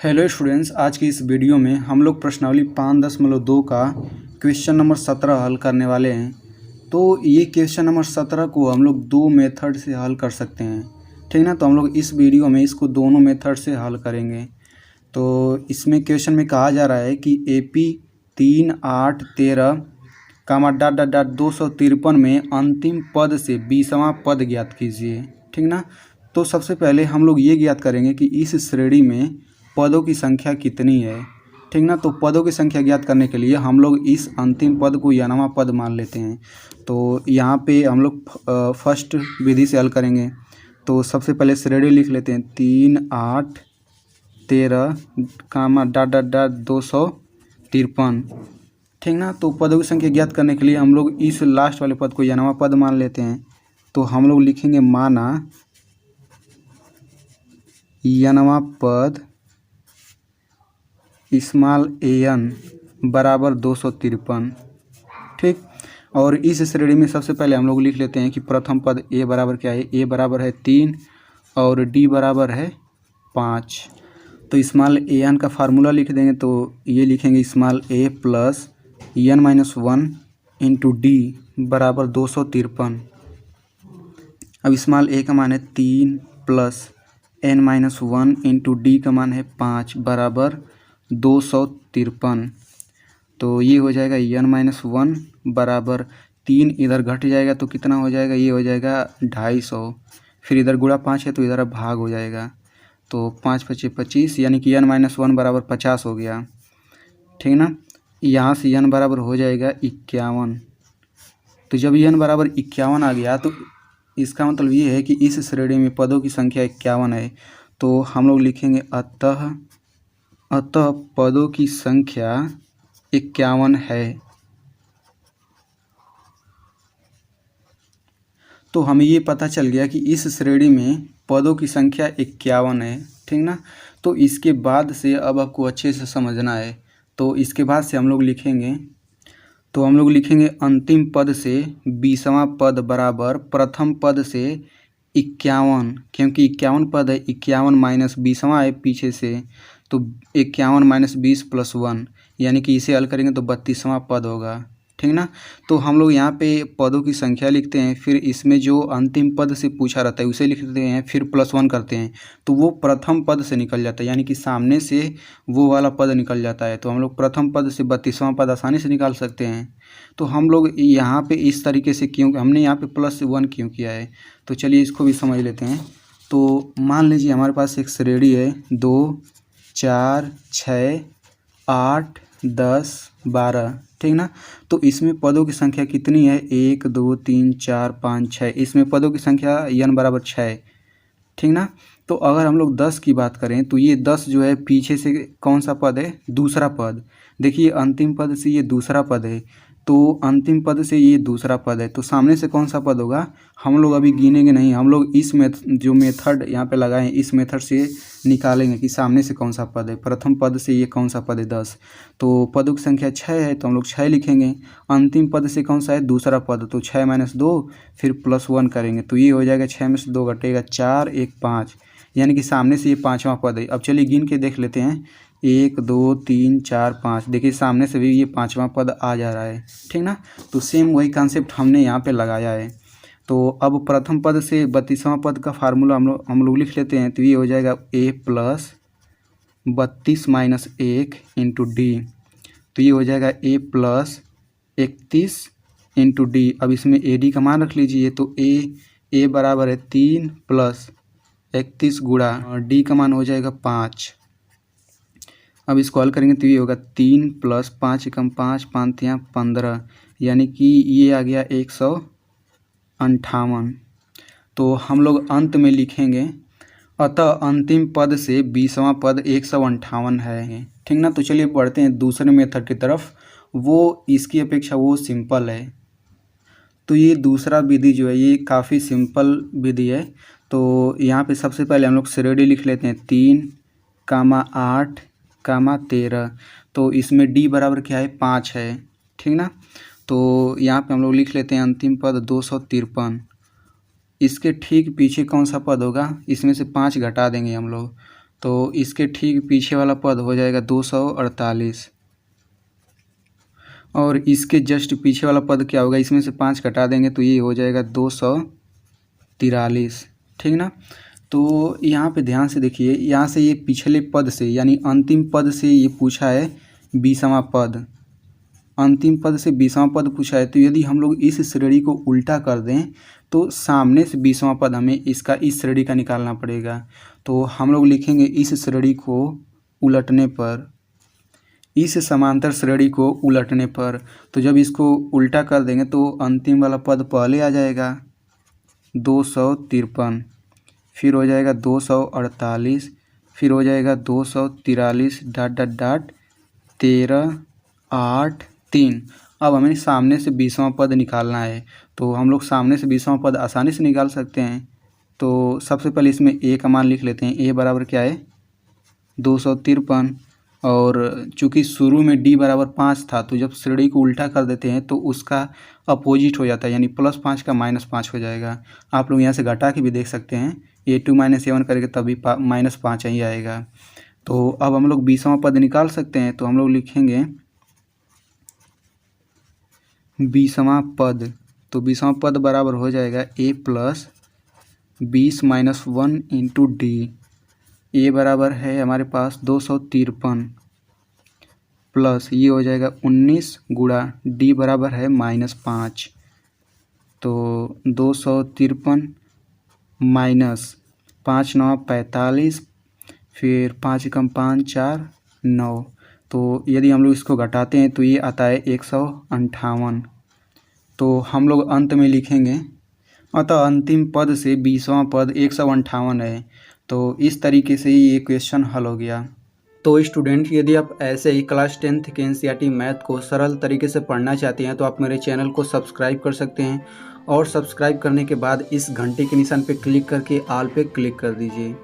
Hello students, आज की इस वीडियो में हम लोग प्रश्नावली 5.2 का क्वेश्चन नंबर 17 हल करने वाले हैं। तो ये क्वेश्चन नंबर 17 को हम लोग दो मेथड से हल कर सकते हैं, ठीक ना। तो हम लोग इस वीडियो में इसको दोनों मेथड से हल करेंगे। तो इसमें क्वेश्चन में कहा जा रहा है कि AP 3, 8, 13 कामा डाट डाट डाट 253 में अंतिम पद से 20वां पद ज्ञात कीजिए, ठीक ना। तो सबसे पहले हम लोग ये ज्ञात करेंगे कि इस श्रेणी में पदों की संख्या कितनी है, ठीक ना। तो पदों की संख्या ज्ञात करने के लिए हम लोग इस अंतिम पद को nवां पद मान लेते हैं। तो यहाँ पे हम लोग फर्स्ट विधि से हल करेंगे। तो सबसे पहले श्रेणी लिख लेते हैं 3, 8, 13 कामा डाट डाट डाट 253, ठीक ना। तो पदों की संख्या ज्ञात करने के लिए हम लोग इस लास्ट वाले पद को nवां पद मान लेते हैं। तो हम लोग लिखेंगे माना nवां पद स्मॉल an बराबर 253, ठीक। और इस श्रेणी में सबसे पहले हम लोग लिख लेते हैं कि प्रथम पद a बराबर क्या है। a बराबर है 3 और d बराबर है 5। तो स्मॉल an का फार्मूला लिख देंगे। तो ये लिखेंगे small a plus n-1 into D बराबर 253। अब स्मॉल a का मान है 3 प्लस n-1 इंटू डी का मान है 5 बराबर 253। तो ये हो जाएगा n-1 बराबर 3, इधर घट जाएगा तो कितना हो जाएगा, ये हो जाएगा 250। फिर इधर गुणा 5 है तो इधर भाग हो जाएगा। तो 5 × 5 = 25, यानी कि n-1 बराबर 50 हो गया, ठीक ना। यहाँ से n बराबर हो जाएगा 51। तो जब n बराबर 51 आ गया तो इसका मतलब ये है कि इस श्रेणी में पदों की संख्या 51 है। तो हम लोग लिखेंगे अतः पदों की संख्या 51 है। तो हमें ये पता चल गया कि इस श्रेणी में पदों की संख्या 51 है, ठीक ना। तो इसके बाद से अब आपको अच्छे से समझना है। तो इसके बाद से हम लोग लिखेंगे, तो हम लोग लिखेंगे अंतिम पद से 20वां पद बराबर प्रथम पद से 51, क्योंकि 51 पद है, 51 माइनस 20वां है पीछे से, तो 51 माइनस 20 प्लस 1, यानी कि इसे हल करेंगे तो 32वां पद होगा, ठीक ना। तो हम लोग यहाँ पे पदों की संख्या लिखते हैं, फिर इसमें जो अंतिम पद से पूछा रहता है उसे लिखते हैं, फिर +1 करते हैं तो वो प्रथम पद से निकल जाता है, यानी कि सामने से वो वाला पद निकल जाता है। तो हम लोग प्रथम पद से 32वां पद आसानी से निकाल सकते हैं। तो हम लोग यहाँ पे इस तरीके से क्यों, हमने यहाँ पे +1 क्यों किया है, तो चलिए इसको भी समझ लेते हैं। तो मान लीजिए हमारे पास एक श्रेणी है 2, 4, 6, 8, 10, 12, ठीक ना। तो इसमें पदों की संख्या कितनी है, 1, 2, 3, 4, 5, 6। इसमें पदों की संख्या n बराबर 6, ठीक ना। तो अगर हम लोग 10 की बात करें तो ये 10 जो है पीछे से कौन सा पद है, दूसरा पद। देखिए अंतिम पद से ये दूसरा पद है, तो अंतिम पद से ये दूसरा पद है, तो सामने से कौन सा पद होगा, हम लोग अभी गिनेंगे नहीं। हम लोग इस जो मेथड यहाँ पे लगाए इस मेथड से निकालेंगे कि सामने से कौन सा पद है। प्रथम पद से ये कौन सा पद है, 10। तो पदों की संख्या 6 है तो हम लोग 6 लिखेंगे। अंतिम पद से कौन सा है, दूसरा पद, तो 6 - 2 फिर +1 करेंगे तो ये हो जाएगा 6 में से 2 घटेगा 4, 1, 5, यानी कि सामने से ये 5वां पद है। अब चलिए गिन के देख लेते हैं, 1, 2, 3, 4, 5। देखिए सामने से भी ये 5वां पद आ जा रहा है, ठीक ना। तो सेम वही कॉन्सेप्ट हमने यहाँ पे लगाया है। तो अब प्रथम पद से 32वां पद का फार्मूला हम लोग लिख लेते हैं। तो ये हो जाएगा a plus 32 minus 1 into D. तो ये हो जाएगा a प्लस 31 इंटू डी। अब इसमें ए डी का मान रख लीजिए। तो a बराबर है 3 प्लस 31 गुणा डी का मान हो जाएगा 5। अब इसको हल करेंगे तो ये होगा 3 प्लस 5 एकम 5, 5 × 15, यानी कि ये आ गया 158। तो हम लोग अंत में लिखेंगे अतः अंतिम पद से 20वां पद 158 है, ठीक ना। तो चलिए बढ़ते हैं दूसरे मेथड की तरफ। वो इसकी अपेक्षा वो सिंपल है। तो ये दूसरा विधि जो है ये काफ़ी सिंपल विधि है। तो यहाँ पे सबसे पहले हम लोग श्रेणी लिख लेते हैं 3, 8, 13। तो इसमें डी बराबर क्या है, 5 है, ठीक ना। तो यहाँ पे हम लोग लिख लेते हैं अंतिम पद 253। इसके ठीक पीछे कौन सा पद होगा, इसमें से 5 घटा देंगे हम लोग, तो इसके ठीक पीछे वाला पद हो जाएगा 248 और इसके जस्ट पीछे वाला पद क्या होगा, इसमें से 5 घटा देंगे तो ये हो जाएगा 243, ठीक ना। तो यहाँ पे ध्यान से देखिए, यहाँ से ये पिछले पद से यानी अंतिम पद से ये पूछा है 20वां पद, अंतिम पद से 20वां पद पूछा है। तो यदि हम लोग इस श्रेणी को उल्टा कर दें तो सामने से 20वां पद हमें इसका इस श्रेणी का निकालना पड़ेगा। तो हम लोग लिखेंगे इस श्रेणी को उलटने पर, इस समांतर श्रेणी को उलटने पर। तो जब इसको उल्टा कर देंगे तो अंतिम वाला पद पहले आ जाएगा 253, फिर हो जाएगा 248, फिर हो जाएगा 243 डॉट डॉट डॉट 13 8 3। अब हमें सामने से 20वां पद निकालना है। तो हम लोग सामने से 20वां पद आसानी से निकाल सकते हैं। तो सबसे पहले इसमें a का मान लिख लेते हैं। a बराबर क्या है 253 और चूँकि शुरू में d बराबर 5 था तो जब श्रेणी को उल्टा कर देते हैं तो उसका अपोजिट हो जाता है, यानी +5 का -5 हो जाएगा। आप लोग यहाँ से घटा के भी देख सकते हैं, a2 - a1 करके तभी -5 ही आएगा। तो अब हम लोग 20वां पद निकाल सकते हैं। तो हम लोग लिखेंगे 20वां पद। तो 20वां पद बराबर हो जाएगा a + 20 - 1 इंटू d। a बराबर है हमारे पास 253 प्लस ये हो जाएगा 19 गुणा d बराबर है -5। तो 253 माइनस 5 9 45, फिर 5 × 5 4 9। तो यदि हम लोग इसको घटाते हैं तो ये आता है 158। तो हम लोग अंत में लिखेंगे, अतः अंतिम पद से 20वां पद 158 है। तो इस तरीके से ये क्वेश्चन हल हो गया। तो स्टूडेंट, यदि आप ऐसे ही क्लास 10th के NCERT मैथ को सरल तरीके से पढ़ना चाहते हैं तो आप मेरे चैनल को सब्सक्राइब कर सकते हैं और सब्सक्राइब करने के बाद इस घंटे के निशान पर क्लिक करके ऑल पे क्लिक कर दीजिए।